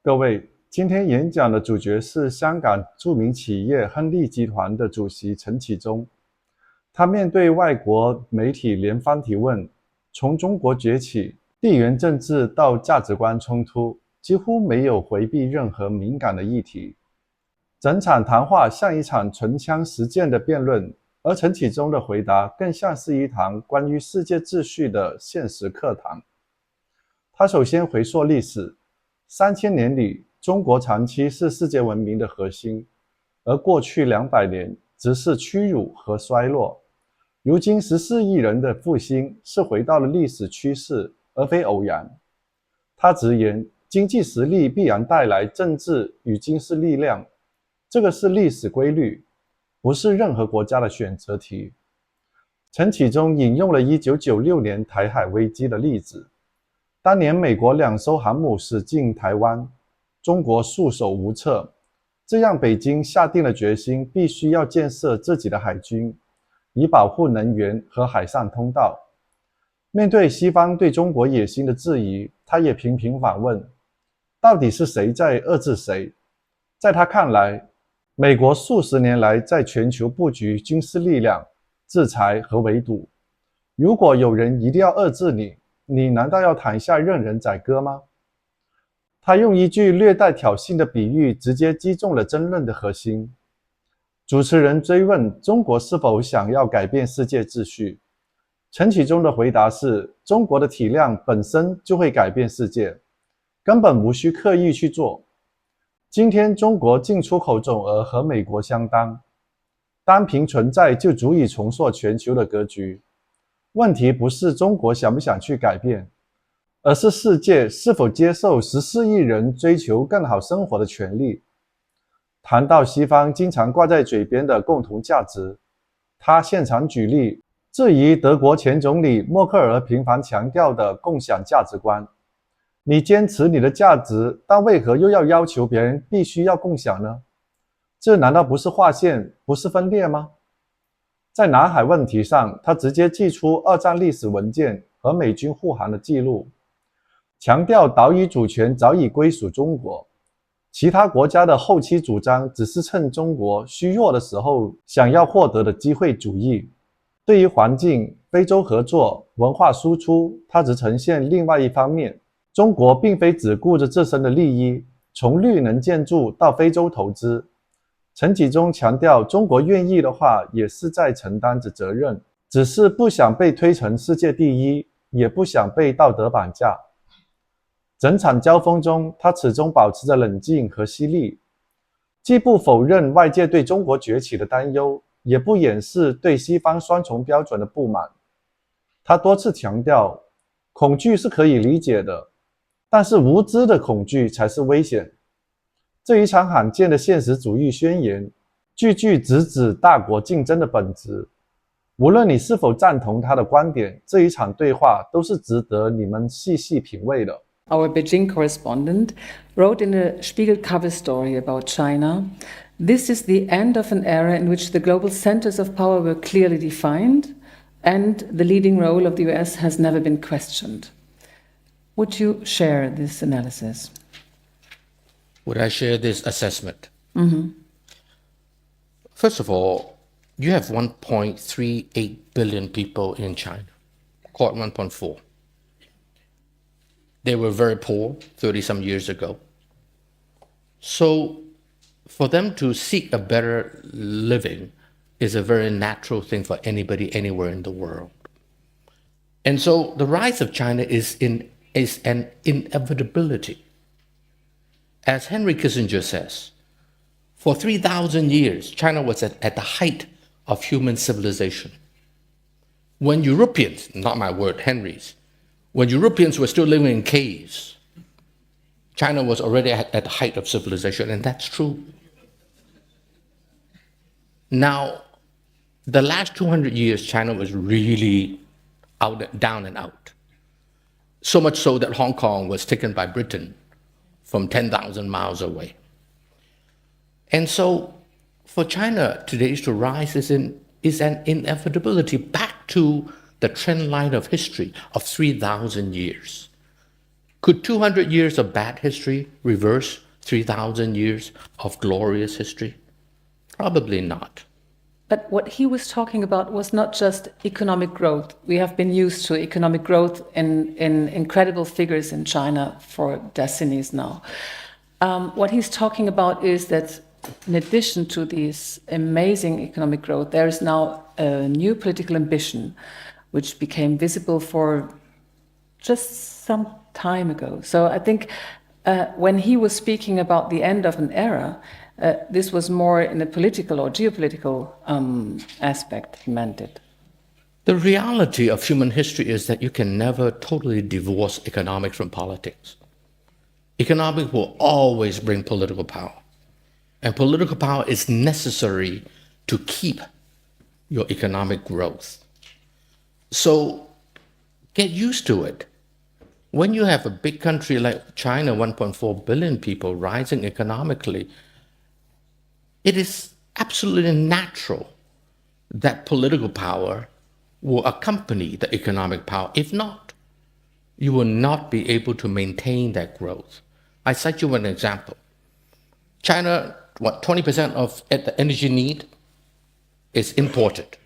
各位，今天演讲的主角是香港著名企业亨利集团的主席陈启宗。他面对外国媒体连番提问，从中国崛起、地缘政治到价值观冲突，几乎没有回避任何敏感的议题。整场谈话像一场唇枪舌剑的辩论，而陈启宗的回答更像是一堂关于世界秩序的现实课堂。他首先回溯历史，3000年里，中国长期是世界文明的核心，而过去200年则是屈辱和衰落。如今14亿人的复兴是回到了历史趋势，而非偶然。他直言，经济实力必然带来政治与军事力量，这个是历史规律，不是任何国家的选择题。陈启宗引用了1996年台海危机的例子，当年美国2艘航母驶进台湾，中国束手无策，这让北京下定了决心，必须要建设自己的海军，以保护能源和海上通道。面对西方对中国野心的质疑，他也频频反问，到底是谁在遏制谁？在他看来，美国数十年来在全球布局军事力量、制裁和围堵，如果有人一定要遏制你，你难道要躺下任人宰割吗？他用一句略带挑衅的比喻直接击中了争论的核心。主持人追问中国是否想要改变世界秩序，陈启宗的回答是，中国的体量本身就会改变世界，根本无需刻意去做。今天中国进出口总额和美国相当，单凭存在就足以重塑全球的格局。问题不是中国想不想去改变，而是世界是否接受14亿人追求更好生活的权利。谈到西方经常挂在嘴边的共同价值，他现场举例，质疑德国前总理默克尔频繁强调的共享价值观。你坚持你的价值，但为何又要要求别人必须要共享呢？这难道不是划线，不是分裂吗？在南海问题上，他直接祭出2战历史文件和美军护航的记录，强调岛屿主权早已归属中国，其他国家的后期主张只是趁中国虚弱的时候想要获得的机会主义。对于环境、非洲合作、文化输出，它只呈现另外一方面。中国并非只顾着自身的利益，从绿能建筑到非洲投资，陈启宗强调，中国愿意的话也是在承担着责任，只是不想被推成世界第一，也不想被道德绑架。整场交锋中，他始终保持着冷静和犀利，既不否认外界对中国崛起的担忧，也不掩饰对西方双重标准的不满。他多次强调，恐惧是可以理解的，但是无知的恐惧才是危险。这一场罕见的现实主义宣言，句句直指大国竞争的本质。无论你是否赞同他的观点，这一场对话都是值得你们细细品味的。Our Beijing correspondent wrote in a Spiegel cover story about China, "This is the end of an era in which the global centers of power were clearly defined, and the leading role of the US has never been questioned." Would you share this analysis? Would I share this assessment? Mm-hmm. First of all, you have 1.38 billion people in China, call it 1.4. They were very poor 30-some years ago. So for them to seek a better living is a very natural thing for anybody anywhere in the world. And so the rise of China is an inevitability. As Henry Kissinger says, for 3,000 years, China was at the height of human civilization. When Europeans, not my word, Henry's, when Europeans were still living in caves, China was already at the height of civilization, and that's true. Now, the last 200 years, China was really down and out. So much so that Hong Kong was taken by Britain from 10,000 miles away. And so for China today to rise is an inevitability back to the trend line of history of 3,000 years. Could 200 years of bad history reverse 3,000 years of glorious history? Probably not. But what he was talking about was not just economic growth. We have been used to economic growth in incredible figures in China for decades now. What he's talking about is that in addition to this amazing economic growth, there is now a new political ambition which became visible for just some time ago. So I think when he was speaking about the end of an era, this was more in a political or geopolitical aspect he meant it. The reality of human history is that you can never totally divorce economics from politics. Economics will always bring political power. And political power is necessary to keep your economic growth. So get used to it. When you have a big country like China, 1.4 billion people rising economically, it is absolutely natural that political power will accompany the economic power. If not, you will not be able to maintain that growth. I cite you an example. China, 20% of the energy need is imported.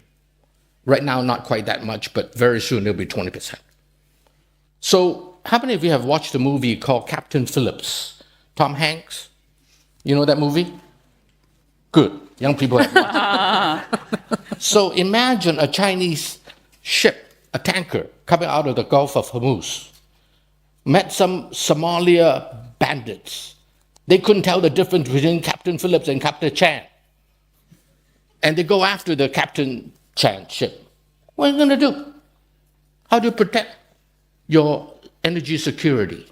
Right now, not quite that much, but very soon it'll be 20%. So how many of you have watched a movie called Captain Phillips? Tom Hanks? You know that movie? Good. Young people have watched it. So imagine a Chinese ship, a tanker, coming out of the Gulf of Hormuz, met some Somalia bandits. They couldn't tell the difference between Captain Phillips and Captain Chan. And they go after the Captain Chan ship. What are you going to do? How do you protect your energy security?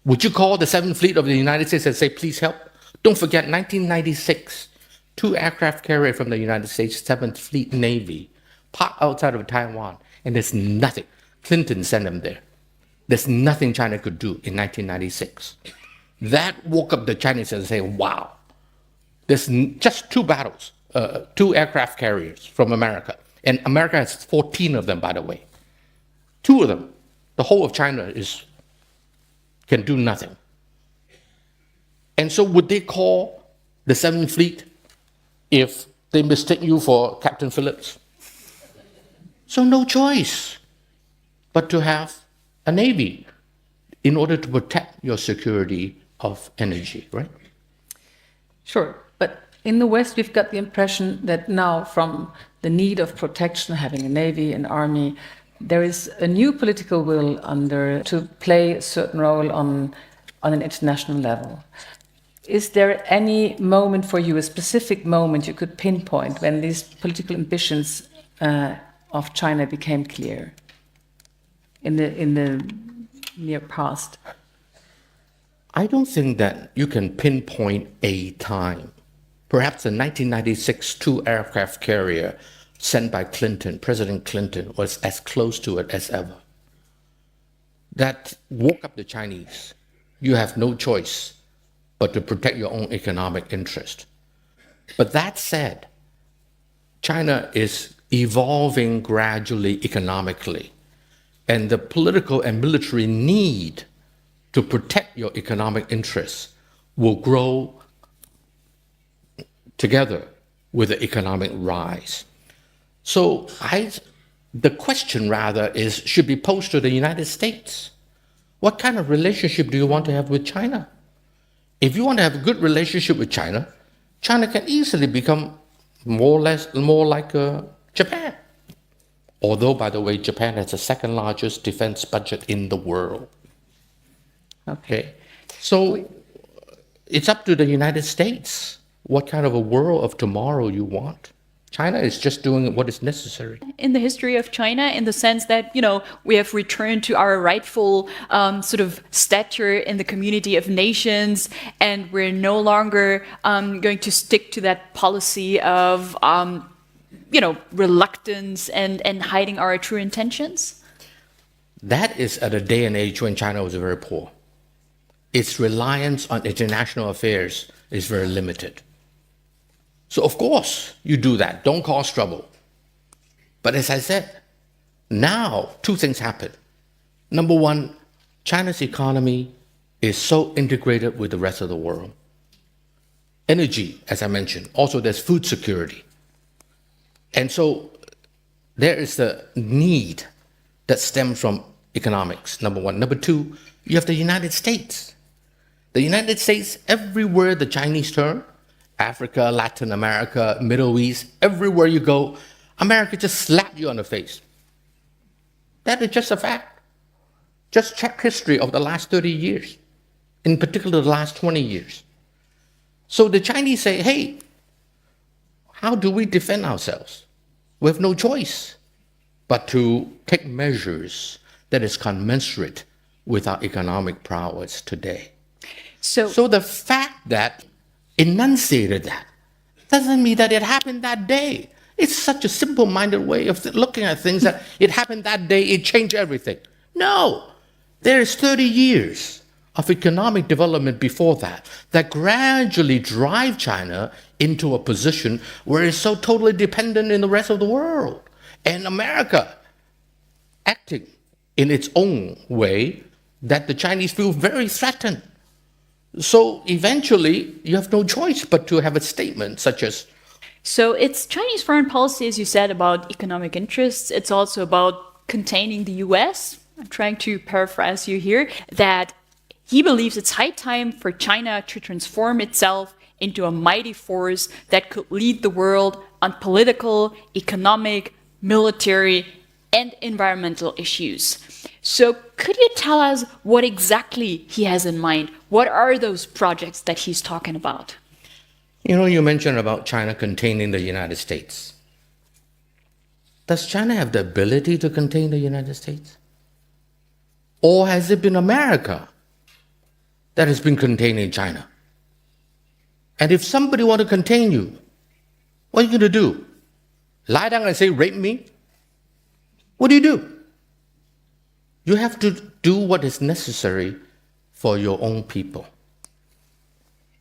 Would you call the 7th Fleet of the United States and say, please help? Don't forget, 1996, 2 aircraft carriers from the United States 7th Fleet Navy parked outside of Taiwan, and there's nothing. Clinton sent them there. There's nothing China could do in 1996. That woke up the Chinese and say, wow, there's just 2 battles, 2 aircraft carriers from America. And America has 14 of them, by the way. 2 of them, the whole of China can do nothing. And so would they call the 7th Fleet if they mistake you for Captain Phillips? So no choice but to have a navy in order to protect your security of energy, right? Sure, but in the West, we've got the impression that now, from the need of protection, having a navy, an army, there is a new political will to play a certain role on an international level. Is there any moment for you, a specific moment you could pinpoint when these political ambitions of China became clear in the near past? I don't think that you can pinpoint a time. Perhaps the 1996 2 aircraft carrier sent by Clinton, President Clinton, was as close to it as ever. That woke up the Chinese. You have no choice but to protect your own economic interest. But that said, China is evolving gradually economically, and the political and military need to protect your economic interests will grow together with the economic rise. So the question rather should be posed to the United States. What kind of relationship do you want to have with China? If you want to have a good relationship with China, China can easily become more like Japan. Although, by the way, Japan has the 2nd largest defense budget in the world. Okay, so it's up to the United States what kind of a world of tomorrow you want. China is just doing what is necessary. In the history of China, in the sense that, we have returned to our rightful sort of stature in the community of nations, and we're no longer going to stick to that policy of, reluctance and hiding our true intentions? That is at a day and age when China was very poor. Its reliance on international affairs is very limited. So of course you do that. Don't cause trouble. But as I said, now 2 things happen. Number one, China's economy is so integrated with the rest of the world. Energy, as I mentioned, also there's food security. And so there is the need that stems from economics, number one. Number two, you have the United States. The United States, everywhere the Chinese turn, Africa, Latin America, Middle East, everywhere you go, America just slapped you on the face. That is just a fact. Just check history of the last 30 years, in particular the last 20 years. So the Chinese say, hey, how do we defend ourselves? We have no choice but to take measures that is commensurate with our economic prowess today. So the fact that enunciated that doesn't mean that it happened that day. It's such a simple-minded way of looking at things that it happened that day, it changed everything. No, there's 30 years of economic development before that gradually drive China into a position where it's so totally dependent in the rest of the world. And America acting in its own way that the Chinese feel very threatened. So eventually, you have no choice but to have a statement such as, so it's Chinese foreign policy, as you said, about economic interests. It's also about containing the US. I'm trying to paraphrase you here, that he believes it's high time for China to transform itself into a mighty force that could lead the world on political, economic, military, and environmental issues. So could you tell us what exactly he has in mind? What are those projects that he's talking about? You know, you mentioned about China containing the United States. Does China have the ability to contain the United States? Or has it been America that has been containing China? And if somebody want to contain you, what are you going to do? Lie down and say, rape me? What do? You have to do what is necessary for your own people.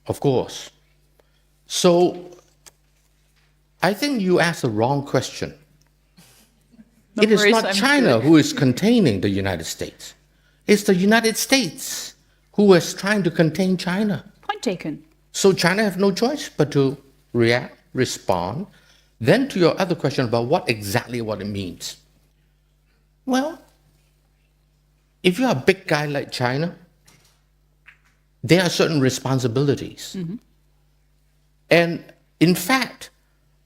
Of course. So, I think you asked the wrong question. It is not China who is containing the United States. It's the United States who is trying to contain China. Point taken. So China have no choice but to react, respond. Then to your other question about what it means. Well, if you're a big guy like China, there are certain responsibilities. Mm-hmm. And in fact,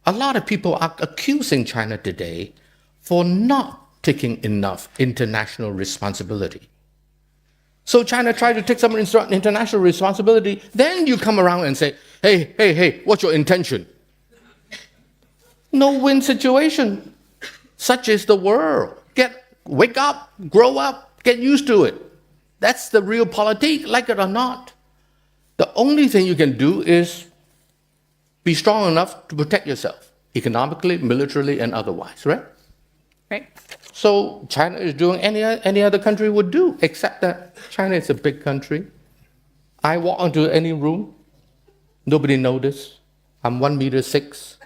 a lot of people are accusing China today for not taking enough international responsibility. So China tried to take some international responsibility, then you come around and say, hey, what's your intention? No-win situation. Such is the world. Wake up, grow up, get used to it. That's the real politique, like it or not. The only thing you can do is be strong enough to protect yourself, economically, militarily, and otherwise, right? Right. So China is doing any other country would do, except that China is a big country. I walk into any room, nobody notice. I'm 1.6 meters.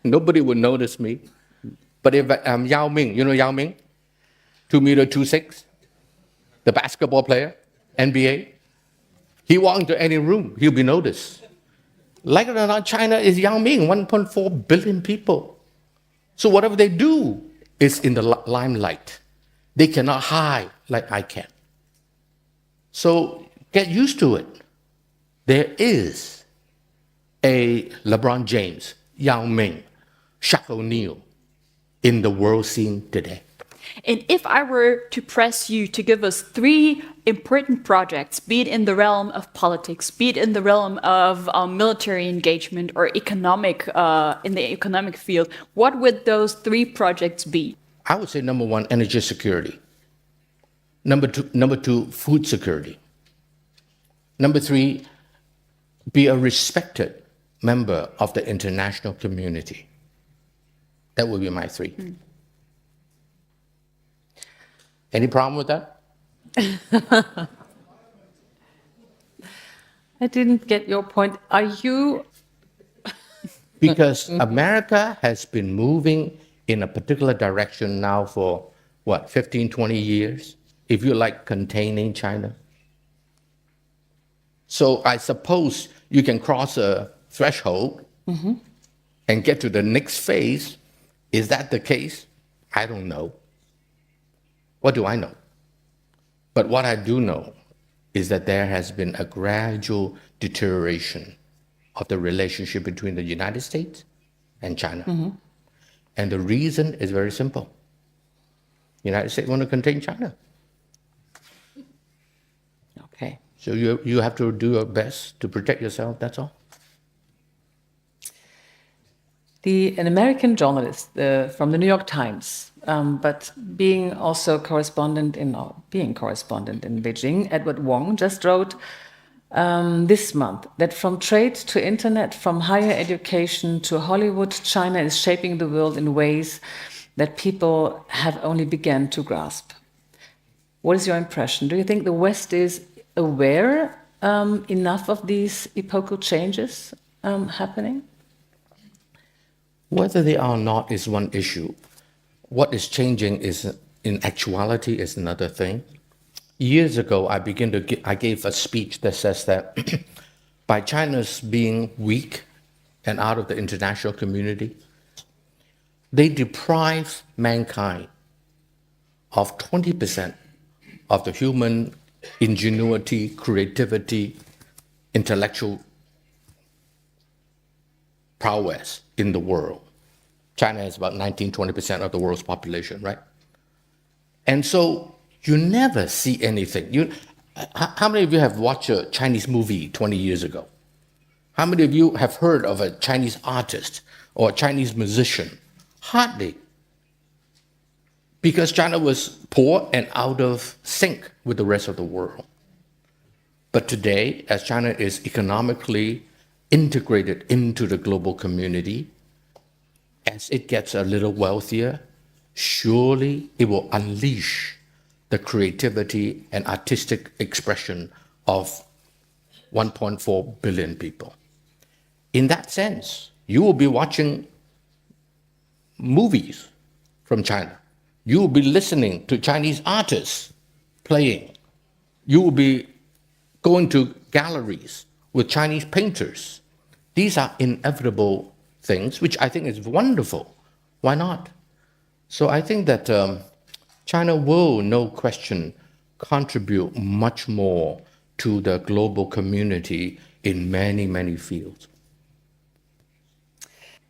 Nobody would notice me. But if I'm Yao Ming, you know Yao Ming? 2.26 meters, the basketball player, NBA. He walk into any room, he'll be noticed. Like it or not, China is Yao Ming, 1.4 billion people. So whatever they do is in the limelight. They cannot hide like I can. So get used to it. There is a LeBron James, Yao Ming, Shaq O'Neal in the world scene today. And if I were to press you to give us 3 important projects, be it in the realm of politics, be it in the realm of military engagement or economic, in the economic field, what would those 3 projects be? I would say number 1, energy security. Number two, food security. Number 3, be a respected member of the international community. That would be my 3. Mm. Any problem with that? I didn't get your point. Are you... Because America has been moving in a particular direction now for, 15, 20 years? if you like containing China. So I suppose you can cross a threshold and get to the next phase. Is that the case? I don't know. What do I know? But what I do know is that there has been a gradual deterioration of the relationship between the United States and China. And the reason is very simple. The United States want to contain China. Okay. So you have to do your best to protect yourself, that's all. An American journalist from the New York Times, but being correspondent in Beijing, Edward Wong, just wrote this month that from trade to internet, from higher education to Hollywood, China is shaping the world in ways that people have only begun to grasp. What is your impression? Do you think the West is aware enough of these epochal changes happening? Whether they are or not is one issue. What is changing is, in actuality, is another thing. Years ago, I gave a speech that says that by China's being weak and out of the international community, they deprive mankind of 20% of the human ingenuity, creativity, intellectual prowess in the world. China is about 19-20% of the world's population, right? And so you never see anything. How many of you have watched a Chinese movie 20 years ago? How many of you have heard of a Chinese artist or a Chinese musician? Hardly. Because China was poor and out of sync with the rest of the world. But today, as China is economically integrated into the global community, as it gets a little wealthier, surely it will unleash the creativity and artistic expression of 1.4 billion people. In that sense, you will be watching movies from China. You will be listening to Chinese artists playing. You will be going to galleries with Chinese painters. These are inevitable things, which I think is wonderful. Why not? So I think that China will, no question, contribute much more to the global community in many, many fields.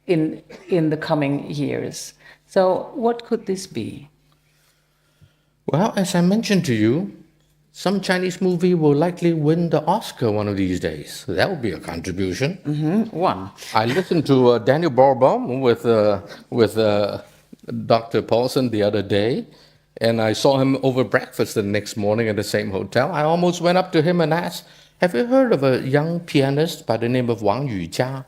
In the coming years. So what could this be? Well, as I mentioned to you, some Chinese movie will likely win the Oscar one of these days. That would be a contribution. One. I listened to Daniel Barenboim with Dr. Paulson the other day, and I saw him over breakfast the next morning at the same hotel. I almost went up to him and asked, have you heard of a young pianist by the name of Wang Yujia?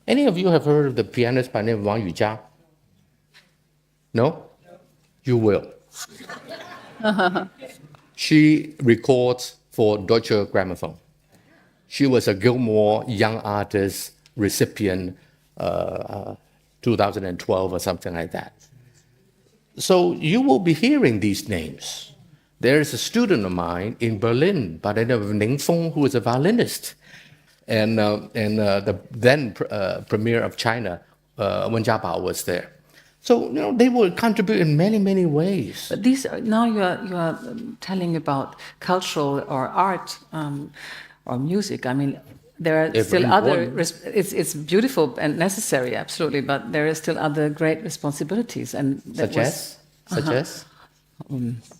Any of you have heard of the pianist by the name of Wang Yujia? No? You will. She records for Deutsche Grammophon. She was a Gilmore Young Artist recipient 2012 or something like that. So you will be hearing these names. There is a student of mine in Berlin by the name of Ning Feng, who is a violinist. And the then premier of China, Wen Jiabao, was there. So they will contribute in many, many ways. But these now you are telling about cultural or art or music. I mean, there are still other. It's beautiful and necessary, absolutely. But there are still other great responsibilities, and such as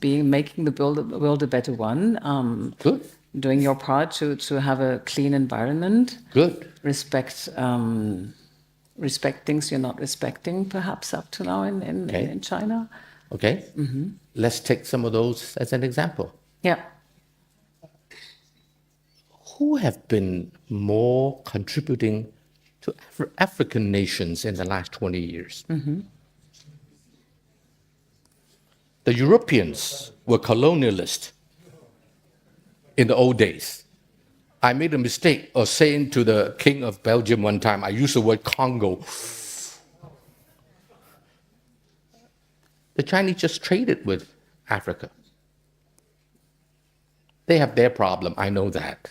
making the world a better one. Good. Doing your part to have a clean environment. Good. Respect things you're not respecting, perhaps up to now in China. Okay. Let's take some of those as an example. Yeah. Who have been more contributing to African nations in the last 20 years? The Europeans were colonialists in the old days. I made a mistake of saying to the king of Belgium one time, I used the word Congo. The Chinese just traded with Africa. They have their problem, I know that.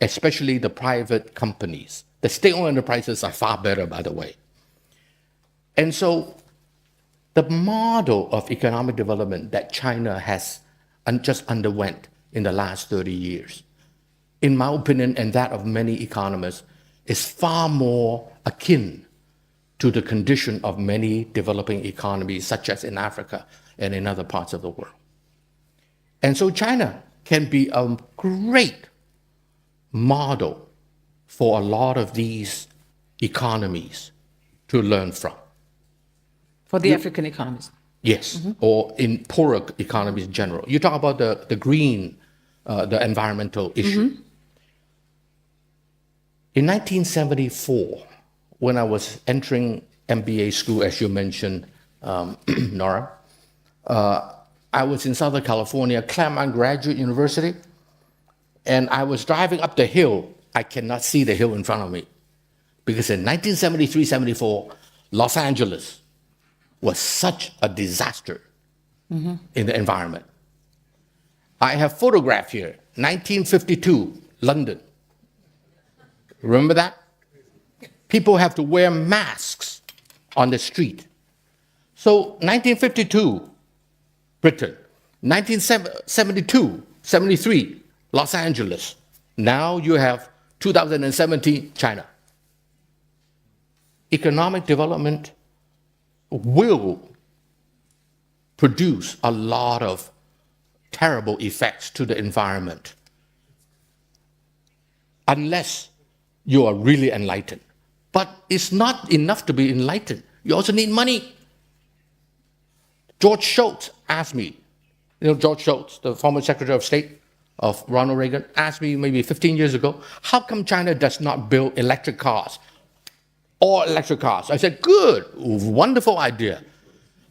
Especially the private companies. The state-owned enterprises are far better, by the way. And so the model of economic development that China has just underwent in the last 30 years, in my opinion and that of many economists, is far more akin to the condition of many developing economies, such as in Africa and in other parts of the world. And so China can be a great model for a lot of these economies to learn from. For the African economies. Yes, or in poorer economies in general. You talk about the green, the environmental issue. In 1974, when I was entering MBA school, as you mentioned, Nora, I was in Southern California, Claremont Graduate University, and I was driving up the hill. I cannot see the hill in front of me, because in 1973-74, Los Angeles was such a disaster in the environment. I have photograph here, 1952, London. Remember that? People have to wear masks on the street. So 1952, Britain. 1972, 73, Los Angeles. Now you have 2017, China. Economic development will produce a lot of terrible effects to the environment unless you are really enlightened. But it's not enough to be enlightened. You also need money. George Shultz asked me, George Shultz, the former Secretary of State of Ronald Reagan, asked me maybe 15 years ago, how come China does not build electric cars? All electric cars. I said, good, wonderful idea.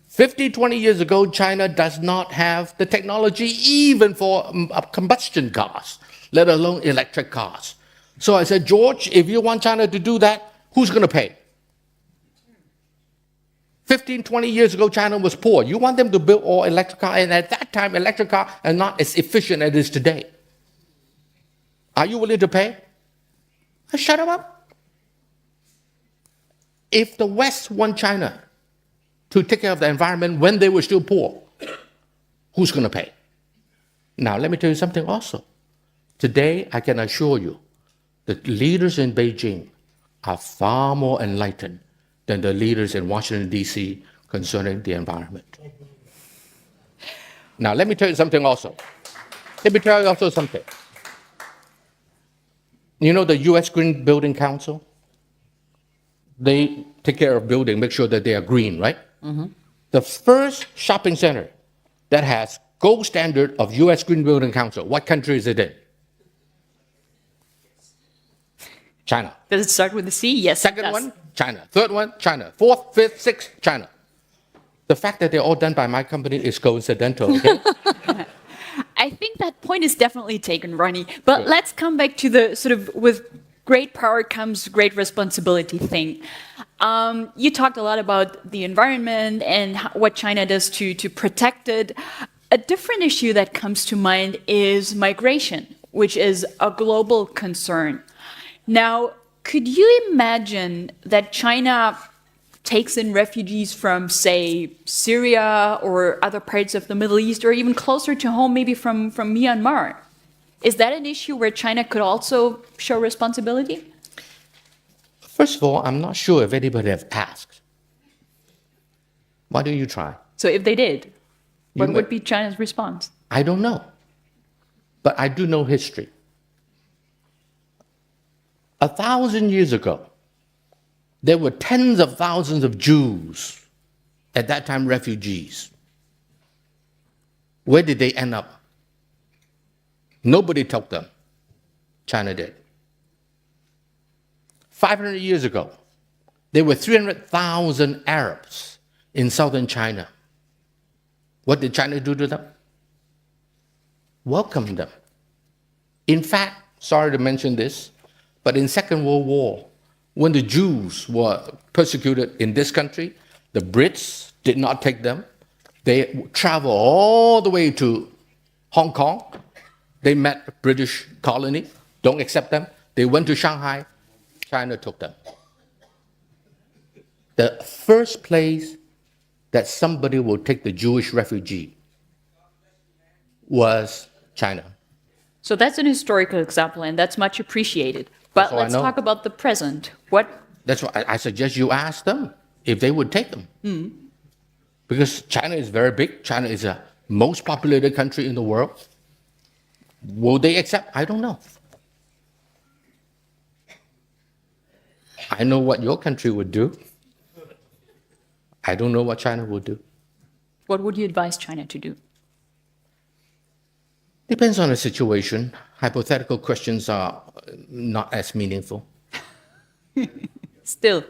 50, 20 years ago, China does not have the technology even for combustion cars, let alone electric cars. So I said, George, if you want China to do that, who's going to pay? 15, 20 years ago, China was poor. You want them to build all electric cars, and at that time, electric cars are not as efficient as it is today. Are you willing to pay? I shut them up. If the West want China to take care of the environment when they were still poor, who's going to pay? Now, let me tell you something also. Today, I can assure you, the leaders in Beijing are far more enlightened than the leaders in Washington, D.C. concerning the environment. Now, let me tell you something also. You know the U.S. Green Building Council? They take care of building, make sure that they are green, right? The first shopping center that has gold standard of U.S. Green Building Council, what country is it in? China. Does it start with a C? Yes. Second one, China. Third one, China. Fourth, fifth, sixth, China. The fact that they're all done by my company is coincidental. Okay? I think that point is definitely taken, Ronnie. But let's come back to the sort of with great power comes great responsibility thing. You talked a lot about the environment and what China does to protect it. A different issue that comes to mind is migration, which is a global concern. Now, could you imagine that China takes in refugees from, say, Syria or other parts of the Middle East, or even closer to home, maybe from Myanmar? Is that an issue where China could also show responsibility? First of all, I'm not sure if anybody have asked. Why don't you try? So if they did, what would be China's response? I don't know. But I do know history. 1,000 years ago, there were tens of thousands of Jews, at that time refugees. Where did they end up? Nobody took them. China did. 500 years ago, there were 300,000 Arabs in southern China. What did China do to them? Welcome them. In fact, sorry to mention this, but in Second World War, when the Jews were persecuted in this country, the Brits did not take them. They traveled all the way to Hong Kong, They met British colony, don't accept them. They went to Shanghai, China took them. The first place that somebody will take the Jewish refugee was China. So that's an historical example, and that's much appreciated. But let's talk about the present. That's why I suggest you ask them if they would take them. Because China is very big. China is the most populated country in the world. Will they accept? I don't know. I know what your country would do. I don't know what China would do. What would you advise China to do? Depends on the situation. Hypothetical questions are not as meaningful. Still.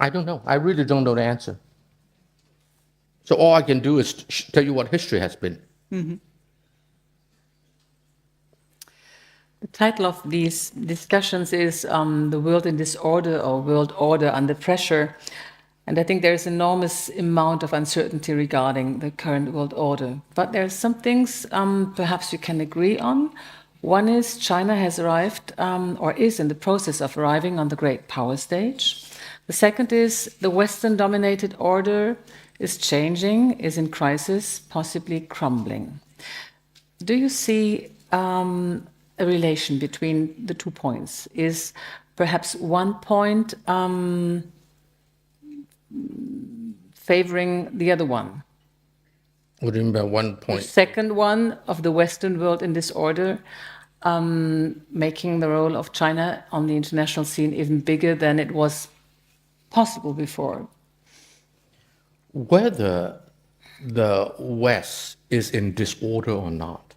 I don't know. I really don't know the answer. So all I can do is tell you what history has been. The title of these discussions is The World in Disorder or World Order Under Pressure. And I think there's enormous amount of uncertainty regarding the current world order. But there are some things perhaps you can agree on. One is China has arrived or is in the process of arriving on the great power stage. The second is the Western-dominated order is changing, is in crisis, possibly crumbling. Do you see a relation between the 2 points? Is perhaps one point favoring the other one? What do you mean by 1 point? The second one of the Western world in disorder, making the role of China on the international scene even bigger than it was possible before. Whether the West is in disorder or not,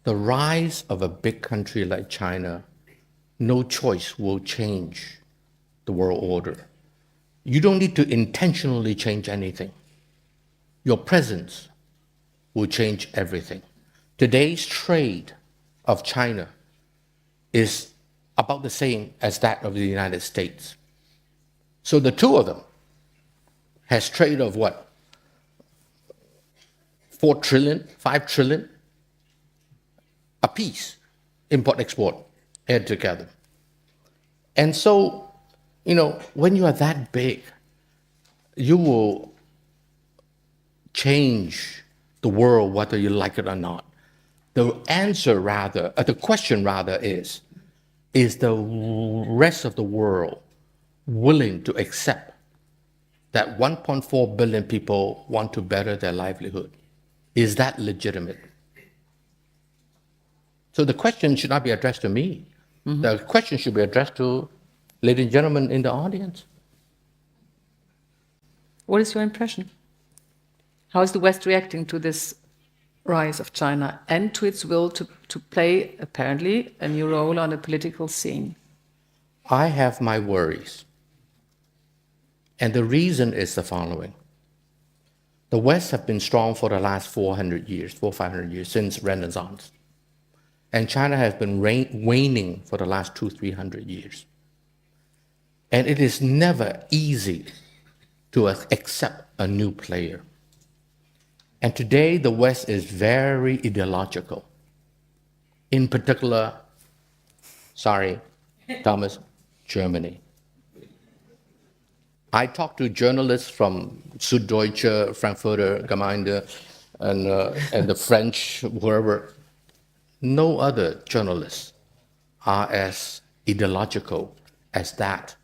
the rise of a big country like China, no choice, will change the world order. You don't need to intentionally change anything. Your presence will change everything. Today's trade of China is about the same as that of the United States. So the two of them has trade of what? 4 trillion, 5 trillion a piece, import, export, add together. And so, when you are that big, you will change the world whether you like it or not. The question rather is the rest of the world willing to accept that 1.4 billion people want to better their livelihood? Is that legitimate? So the question should not be addressed to me. The question should be addressed to ladies and gentlemen in the audience. What is your impression? How is the West reacting to this rise of China and to its will to play, apparently, a new role on the political scene? I have my worries. And the reason is the following. The West have been strong for the last 500 years, since Renaissance. And China has been waning for the last 200-300 years. And it is never easy to accept a new player. And today, the West is very ideological. In particular, Thomas, Germany. I talked to journalists from Süddeutsche, Frankfurter Gemeinde, and the French, whoever. No other journalists are as ideological as that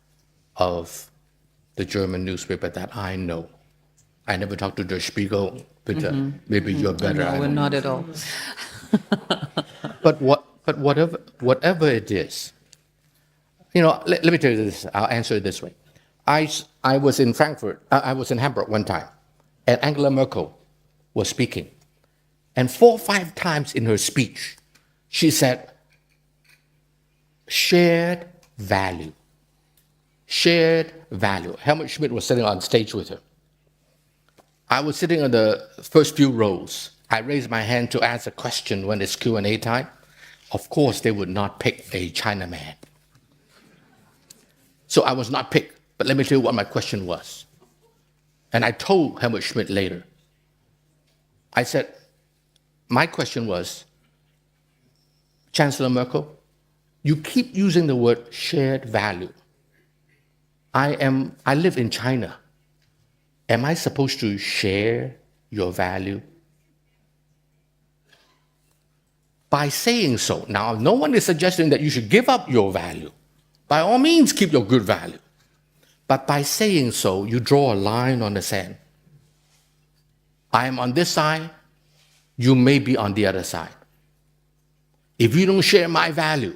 of the German newspaper that I know. I never talked to Der Spiegel, but maybe you're better. No, we're not at all. But whatever it is, let me tell you this. I'll answer it this way. I was in Frankfurt. I was in Hamburg one time, and Angela Merkel was speaking, and 4 or 5 times in her speech, she said, shared value. Shared value. Helmut Schmidt was sitting on stage with her. I was sitting on the first few rows. I raised my hand to ask a question when it's Q&A time. Of course, they would not pick a Chinaman. So I was not picked. But let me tell you what my question was. And I told Helmut Schmidt later. I said, my question was, Chancellor Merkel, you keep using the word shared value. I live in China. Am I supposed to share your value? By saying so, now no one is suggesting that you should give up your value. By all means, keep your good value. But by saying so, you draw a line on the sand. I am on this side, you may be on the other side. If you don't share my value,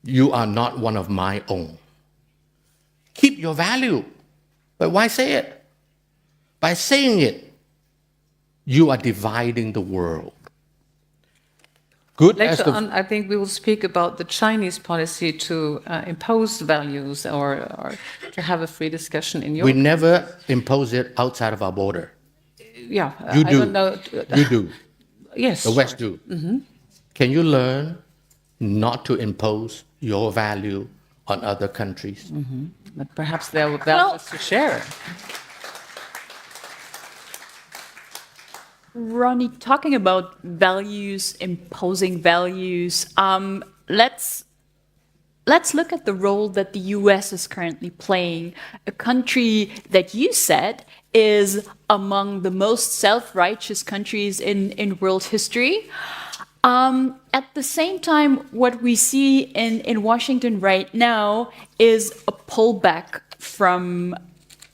you are not one of my own. Keep your value, but why say it? By saying it, you are dividing the world. Good Later on, I think we will speak about the Chinese policy to impose values or to have a free discussion in Europe. We never impose it outside of our border. Yeah, You I do. don't know. You do. Yes. The West do. Mm-hmm. Can you learn not to impose your value on other countries? Mm-hmm. But perhaps there are values to share. Ronnie, talking about values, imposing values, let's look at the role that the US is currently playing, a country that you said is among the most self-righteous countries in world history. At the same time, what we see in Washington right now is a pullback from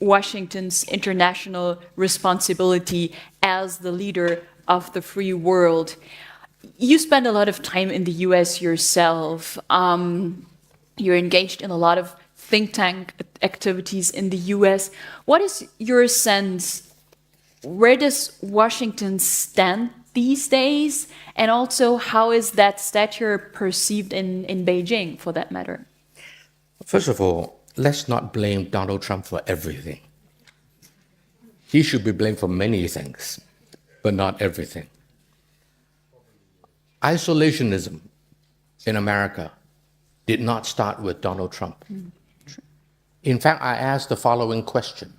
Washington's international responsibility as the leader of the free world. You spend a lot of time in the US yourself. You're engaged in a lot of think tank activities in the US. What is your sense? Where does Washington stand these days? And also, how is that stature perceived in Beijing, for that matter? First of all, let's not blame Donald Trump for everything. He should be blamed for many things, but not everything. Isolationism in America did not start with Donald Trump. In fact, I asked the following question.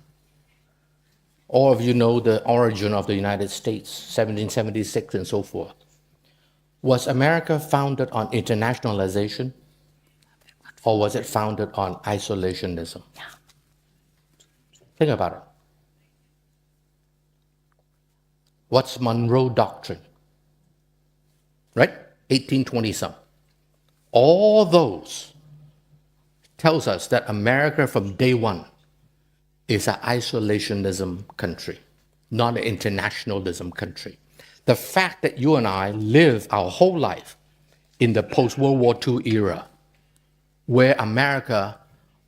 All of you know the origin of the United States, 1776 and so forth. Was America founded on internationalization, or was it founded on isolationism? Think about it. What's Monroe Doctrine? Right? 1820-some. All those tells us that America from day one is an isolationism country, not an internationalism country. The fact that you and I live our whole life in the post-World War II era, where America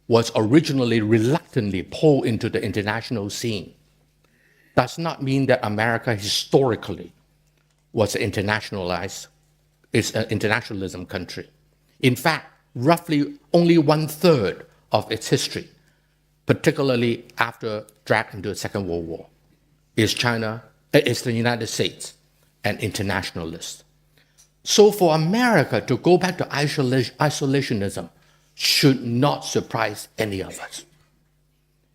was originally reluctantly pulled into the international scene, does not mean that America historically was an internationalism country. In fact, roughly only 1/3 of its history, particularly after dragged into the Second World War, is the United States, an internationalist. So for America to go back to isolationism should not surprise any of us.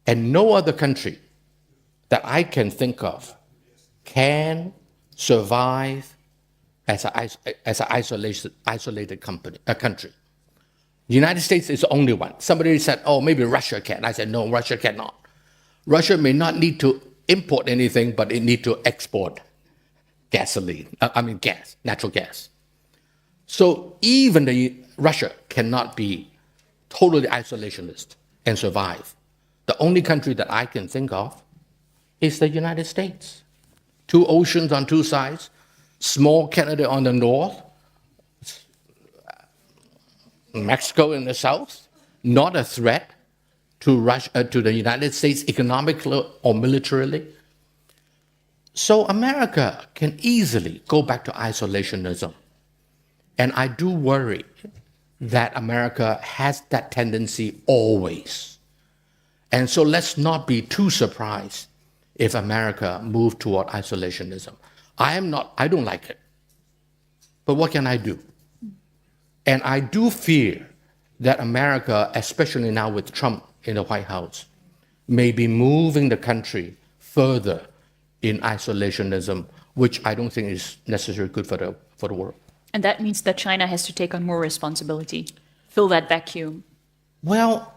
And no other country that I can think of can survive as an isolated country. The United States is the only one. Somebody said, oh, maybe Russia can. I said, no, Russia cannot. Russia may not need to import anything, but it needs to export gas, natural gas. So even Russia cannot be totally isolationist and survive. The only country that I can think of is the United States. 2 oceans on 2 sides, small Canada on the north, Mexico in the south, not a threat to Russia, to the United States economically or militarily. So America can easily go back to isolationism. And I do worry that America has that tendency always. And so let's not be too surprised if America moved toward isolationism. I don't like it. But what can I do? And I do fear that America, especially now with Trump in the White House, may be moving the country further in isolationism which I don't think is necessarily good for the world. And that means that China has to take on more responsibility, fill that vacuum. Well,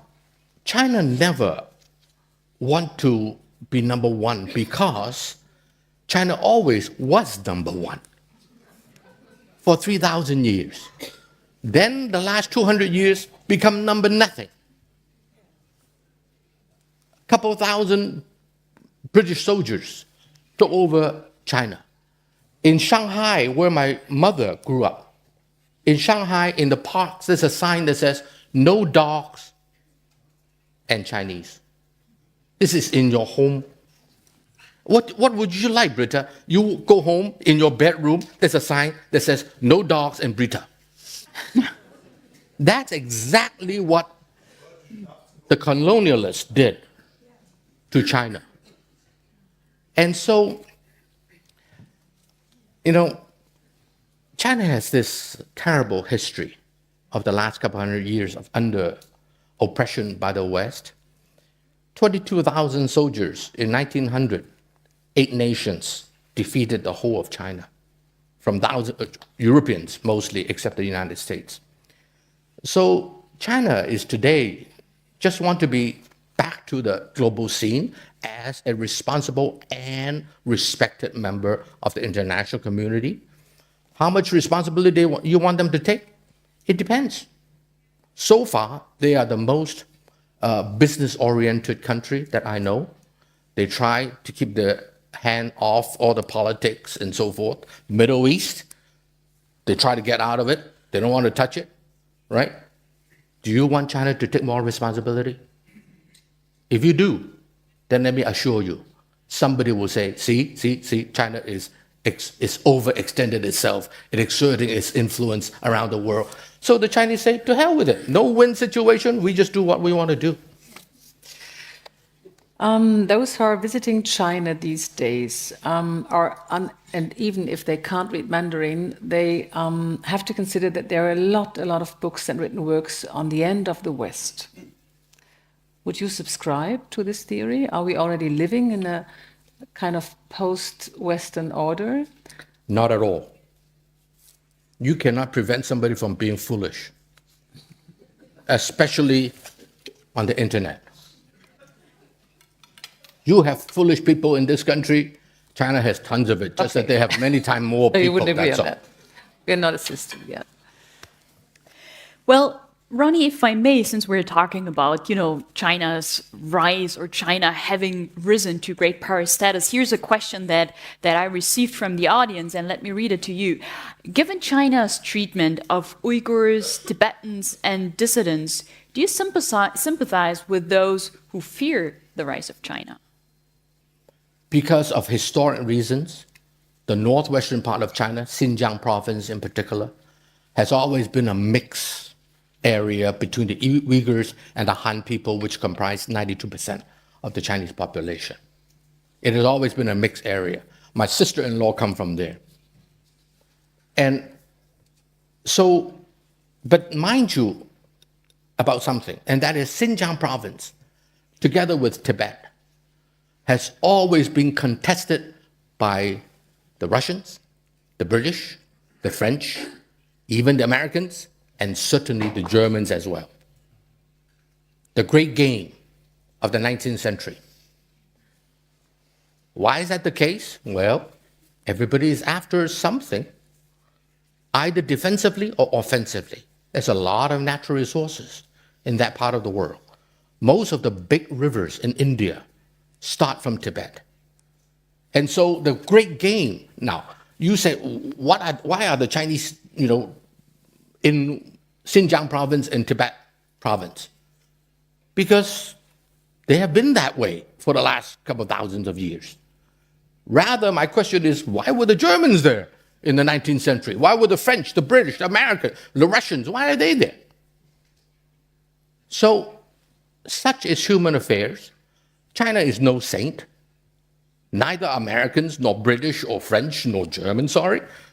China never want to be number one because China always was number one for 3,000 years. Then the last 200 years become number nothing. Couple thousand British soldiers took over China. In Shanghai, where my mother grew up, in Shanghai, in the parks, there's a sign that says, no dogs and Chinese. This is in your home. What would you like, Britta? You go home, in your bedroom, there's a sign that says, no dogs and Britta. That's exactly what the colonialists did to China. And so, China has this terrible history of the last couple hundred years of under oppression by the West. 22,000 soldiers in 1900, 8 nations defeated the whole of China, from Europeans mostly, except the United States. So China is today just want to be back to the global scene as a responsible and respected member of the international community. How much responsibility you want them to take? It depends. So far, they are the most business-oriented country that I know. They try to keep their hand off all the politics and so forth. Middle East, they try to get out of it. They don't want to touch it, right? Do you want China to take more responsibility? If you do, then let me assure you, somebody will say, see, China is overextended itself, it exerting its influence around the world. So the Chinese say, to hell with it. No win situation, we just do what we want to do. Those who are visiting China these days and even if they can't read Mandarin, they have to consider that there are a lot of books and written works on the end of the West. Would you subscribe to this theory? Are we already living in a kind of post-Western order? Not at all. You cannot prevent somebody from being foolish, especially on the internet. You have foolish people in this country. China has tons of it, just that they have many times more people. You wouldn't agree on that. We're not a system yet. Well, Ronnie, if I may, since we're talking about, China's rise or China having risen to great power status, here's a question that I received from the audience, and let me read it to you. Given China's treatment of Uyghurs, Tibetans, and dissidents, do you sympathize with those who fear the rise of China? Because of historic reasons, the northwestern part of China, Xinjiang province in particular, has always been a mixed area between the Uyghurs and the Han people, which comprise 92% of the Chinese population. It has always been a mixed area. My sister-in-law come from there. And so, but mind you about something, and that is Xinjiang province, together with Tibet, has always been contested by the Russians, the British, the French, even the Americans, and certainly the Germans as well. The great game of the 19th century. Why is that the case? Well, everybody is after something, either defensively or offensively. There's a lot of natural resources in that part of the world. Most of the big rivers in India start from Tibet. And so the great game, now, you say, why are the Chinese, in Xinjiang province and Tibet province? Because they have been that way for the last couple of thousands of years. Rather, my question is, why were the Germans there in the 19th century? Why were the French, the British, the Americans, the Russians, why are they there? So, such is human affairs. China is no saint. Neither Americans, nor British, or French, nor German,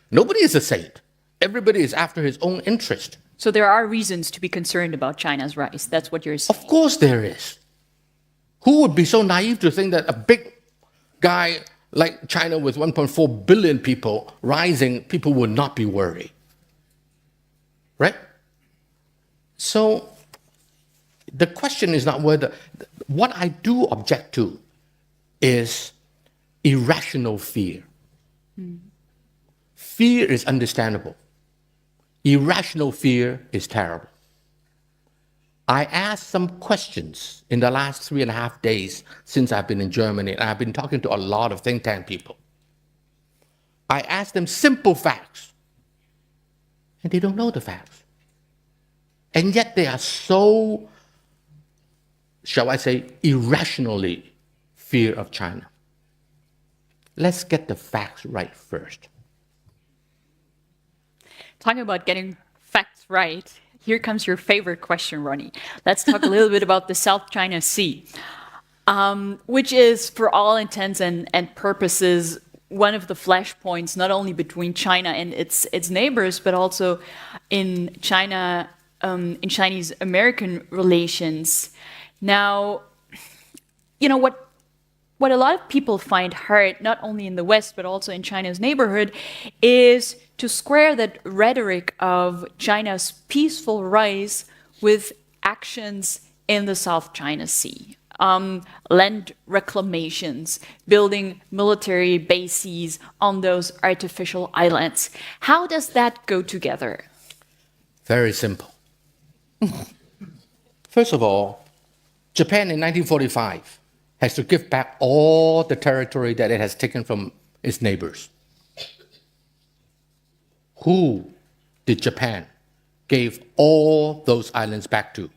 Nobody is a saint. Everybody is after his own interest. So there are reasons to be concerned about China's rise. That's what you're saying. Of course there is. Who would be so naive to think that a big guy like China with 1.4 billion people rising, people would not be worried. Right? So the question is not whether, what I do object to is irrational fear. Fear is understandable. Irrational fear is terrible. I asked some questions in the last 3.5 days since I've been in Germany, and I've been talking to a lot of think tank people. I asked them simple facts, and they don't know the facts. And yet they are so, shall I say, irrationally fear of China. Let's get the facts right first. Talking about getting facts right, here comes your favorite question, Ronnie. Let's talk a little bit about the South China Sea, which is, for all intents and purposes, one of the flashpoints, not only between China and its neighbors, but also in China, in Chinese-American relations. Now, you know, what a lot of people find hard, not only in the West, but also in China's neighborhood, is to square that rhetoric of China's peaceful rise with actions in the South China Sea. Land reclamations, building military bases on those artificial islands. How does that go together? Very simple. First of all, Japan in 1945 has to give back all the territory that it has taken from its neighbors. Who did Japan give all those islands back to?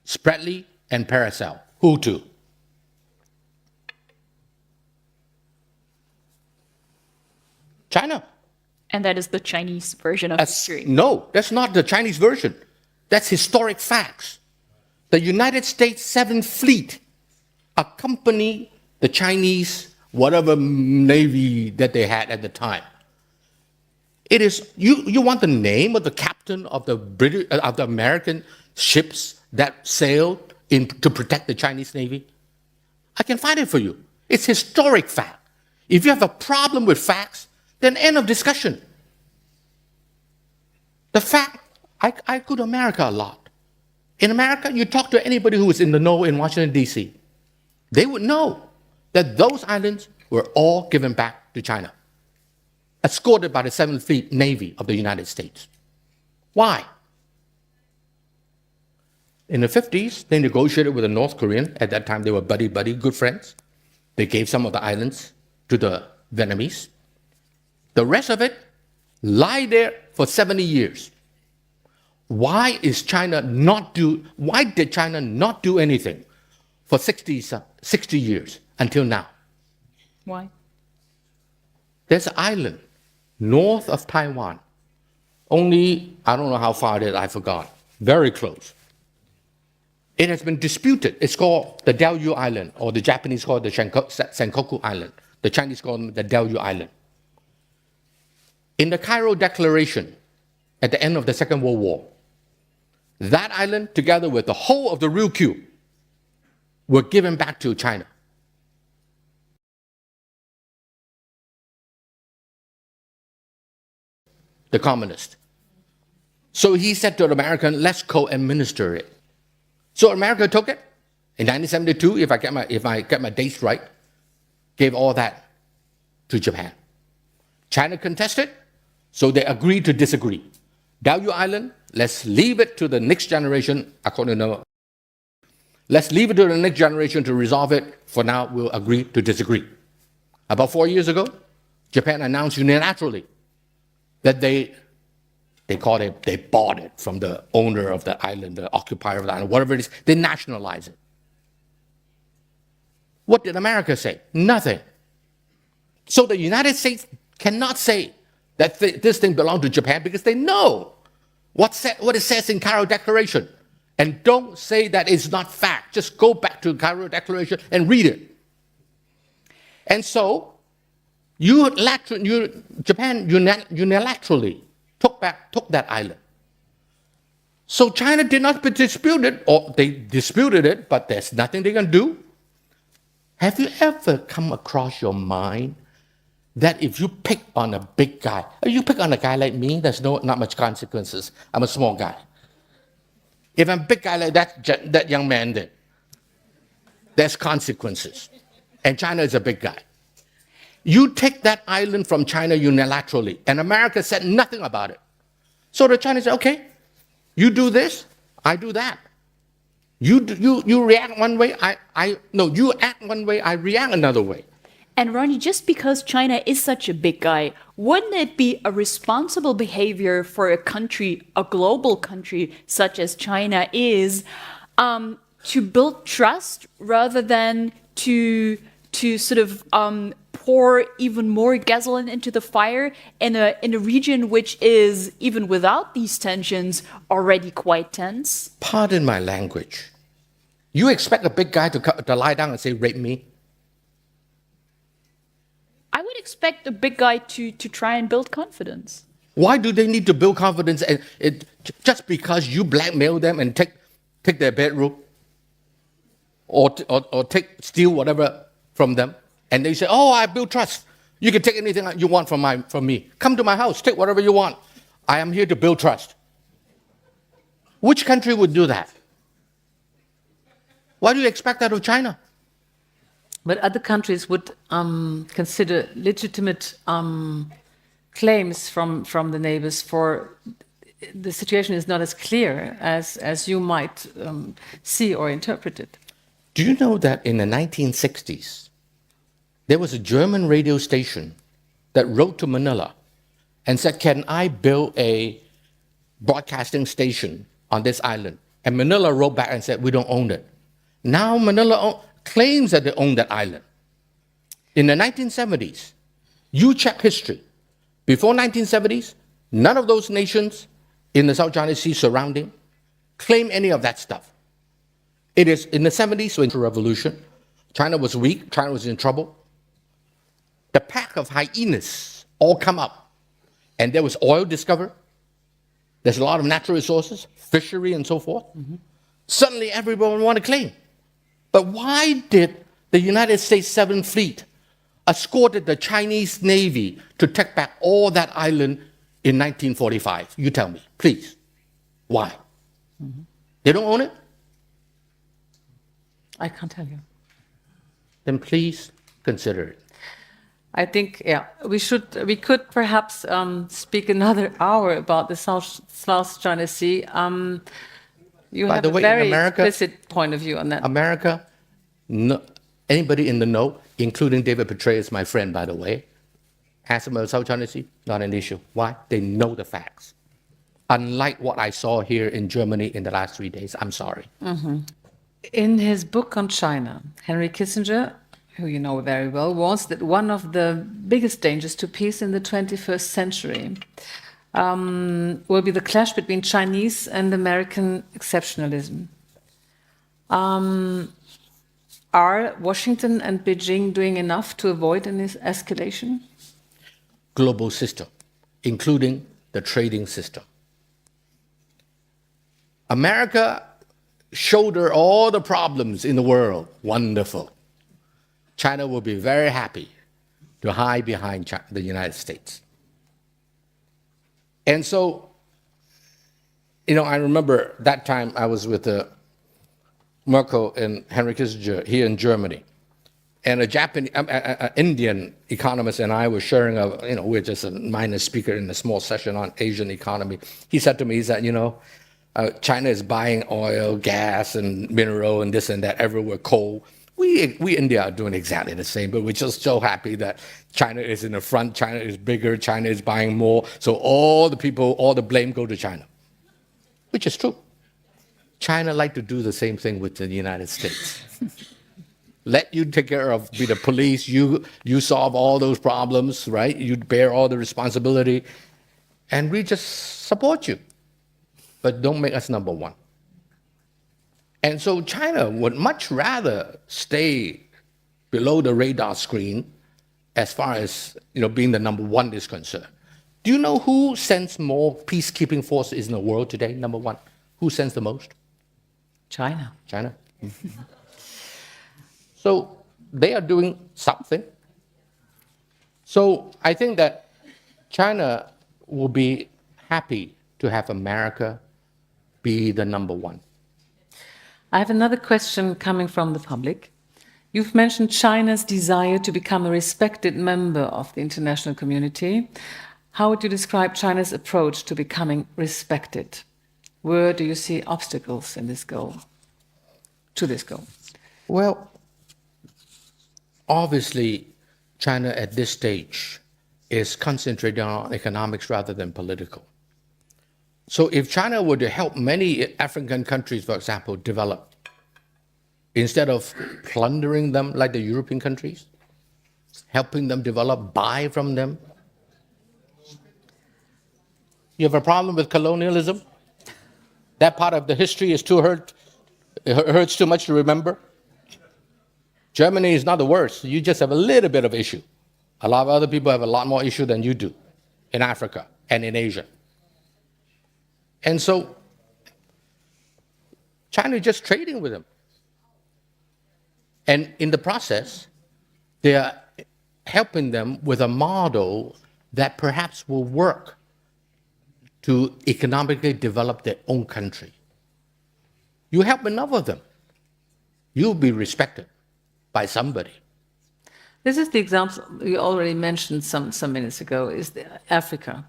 Spratly and Paracel. Who to? China. And that is the Chinese version of history. No, that's not the Chinese version. That's historic facts. The United States 7th Fleet accompanied the Chinese, whatever navy that they had at the time. It is, you want the name of the captain of the American ships that sailed to protect the Chinese Navy? I can find it for you. It's historic fact. If you have a problem with facts, then end of discussion. The fact, I go to America a lot. In America, you talk to anybody who is in the know in Washington, D.C., they would know that those islands were all given back to China, escorted by the 7th Fleet Navy of the United States. Why? In the 50s, they negotiated with the North Korean. At that time, they were buddy-buddy, good friends. They gave some of the islands to the Vietnamese. The rest of it lie there for 70 years. Why did China not do anything for 60 years until now? Why? There's an island north of Taiwan. Only, I don't know how far it is, I forgot. Very close. It has been disputed. It's called the Diaoyu Island, or the Japanese call it the Senkaku Island. The Chinese call it the Diaoyu Island. In the Cairo Declaration, at the end of the Second World War, that island, together with the whole of the Ryukyu, were given back to China. The communist. So he said to the American, let's co-administer it. So America took it in 1972, if I get my dates right, gave all that to Japan. China contested, so they agreed to disagree. Diaoyu Island, let's leave it to the next generation, according to let's leave it to the next generation to resolve it. For now, we'll agree to disagree. About 4 years ago, Japan announced unilaterally that they bought it from the owner of the island, the occupier of the island, whatever it is, they nationalized it. What did America say? Nothing. So the United States cannot say that this thing belonged to Japan because they know what it says in Cairo Declaration. And don't say that it's not fact. Just go back to the Cairo Declaration and read it. And so, Japan unilaterally took that island. So China did not dispute it, or they disputed it, but there's nothing they can do. Have you ever come across your mind that if you pick on a big guy, you pick on a guy like me, there's not much consequences. I'm a small guy. If I'm a big guy like that young man did, there's consequences. And China is a big guy. You take that island from China unilaterally, and America said nothing about it. So the Chinese said, okay, you do this, I do that. You react one way, you act one way, I react another way. And Ronnie, just because China is such a big guy, wouldn't it be a responsible behavior for a country, a global country such as China is, to build trust rather than to sort of pour even more gasoline into the fire in a region which is, even without these tensions, already quite tense? Pardon my language. You expect a big guy to lie down and say, rape me? I would expect a big guy to try and build confidence. Why do they need to build confidence just because you blackmail them and take their bedroom or steal whatever from them? And they say, oh, I build trust. You can take anything you want from me. Come to my house, take whatever you want. I am here to build trust. Which country would do that? Why do you expect that of China? But other countries would consider legitimate claims from the neighbors for the situation is not as clear as you might see or interpret it. Do you know that in the 1960s, there was a German radio station that wrote to Manila and said, can I build a broadcasting station on this island? And Manila wrote back and said, we don't own it. Now Manila claims that they own that island. In the 1970s, you check history. Before 1970s, none of those nations in the South China Sea surrounding claim any of that stuff. It is in the 70s, when the revolution, China was weak, China was in trouble. The pack of hyenas all come up, and there was oil discovered. There's a lot of natural resources, fishery and so forth. Mm-hmm. Suddenly everyone want to claim. But why did the United States 7th Fleet escorted the Chinese Navy to take back all that island in 1945? You tell me, please. Why? Mm-hmm. They don't own it? I can't tell you. Then please consider it. I think, we could perhaps speak another hour about the South China Sea. You have a very explicit point of view on that. America, no, anybody in the know, including David Petraeus, my friend, by the way, ask him about South China Sea, not an issue. Why? They know the facts. Unlike what I saw here in Germany in the last 3 days. I'm sorry. Mm-hmm. In his book on China, Henry Kissinger, who you know very well, warns that one of the biggest dangers to peace in the 21st century will be the clash between Chinese and American exceptionalism. Are Washington and Beijing doing enough to avoid an escalation? Global system, including the trading system. America shoulder all the problems in the world. Wonderful. China will be very happy to hide behind the United States. And so, I remember that time I was with Merkel and Henry Kissinger here in Germany. And an Indian economist and I were sharing we're just a minor speaker in a small session on Asian economy. He said to me, he said, China is buying oil, gas, and mineral, and this and that everywhere, coal. We India are doing exactly the same, but we're just so happy that China is in the front, China is bigger, China is buying more, so all the blame go to China, which is true. China like to do the same thing with the United States. Let you take care of, be the police, you solve all those problems, right? You bear all the responsibility, and we just support you, but don't make us number one. And so China would much rather stay below the radar screen as far as being the number one is concerned. Do you know who sends more peacekeeping forces in the world today, number one? Who sends the most? China. China. So they are doing something. So I think that China will be happy to have America be the number one. I have another question coming from the public. You've mentioned China's desire to become a respected member of the international community. How would you describe China's approach to becoming respected? Where do you see obstacles in this goal, to this goal? Well, obviously, China at this stage is concentrating on economics rather than political. So if China were to help many African countries, for example, develop, instead of plundering them like the European countries, helping them develop, buy from them. You have a problem with colonialism? That part of the history is too it hurts too much to remember. Germany is not the worst. You just have a little bit of issue. A lot of other people have a lot more issue than you do in Africa and in Asia. And so China is just trading with them. And in the process, they are helping them with a model that perhaps will work to economically develop their own country. You help enough of them, you'll be respected by somebody. This is the example you already mentioned some minutes ago, is Africa.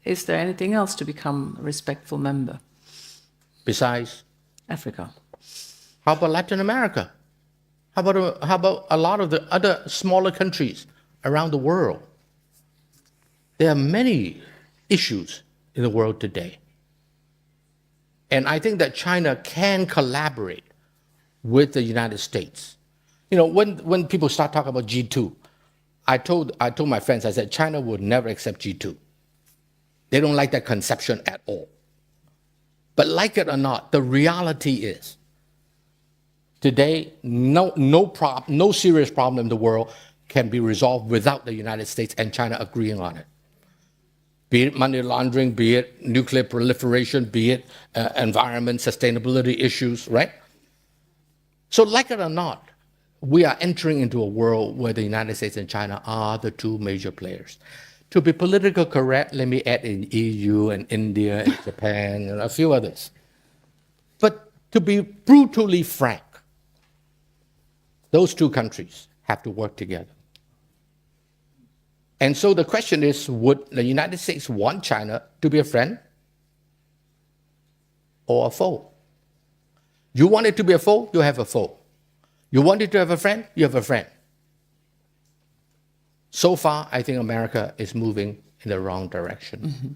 Is there anything else to become a respectful member? Besides Africa. How about Latin America? How about a lot of the other smaller countries around the world? There are many issues in the world today. And I think that China can collaborate with the United States. You know, when people start talking about G2, I told my friends, I said, China would never accept G2. They don't like that conception at all. But like it or not, the reality is, today, no serious problem in the world can be resolved without the United States and China agreeing on it. Be it money laundering, be it nuclear proliferation, be it environment, sustainability issues, right? So like it or not, we are entering into a world where the United States and China are the two major players. To be politically correct, let me add in EU and India and Japan and a few others. But to be brutally frank, those two countries have to work together. And so the question is, would the United States want China to be a friend or a foe? You want it to be a foe, you have a foe. You want it to have a friend, you have a friend. So far, I think America is moving in the wrong direction. Mm-hmm.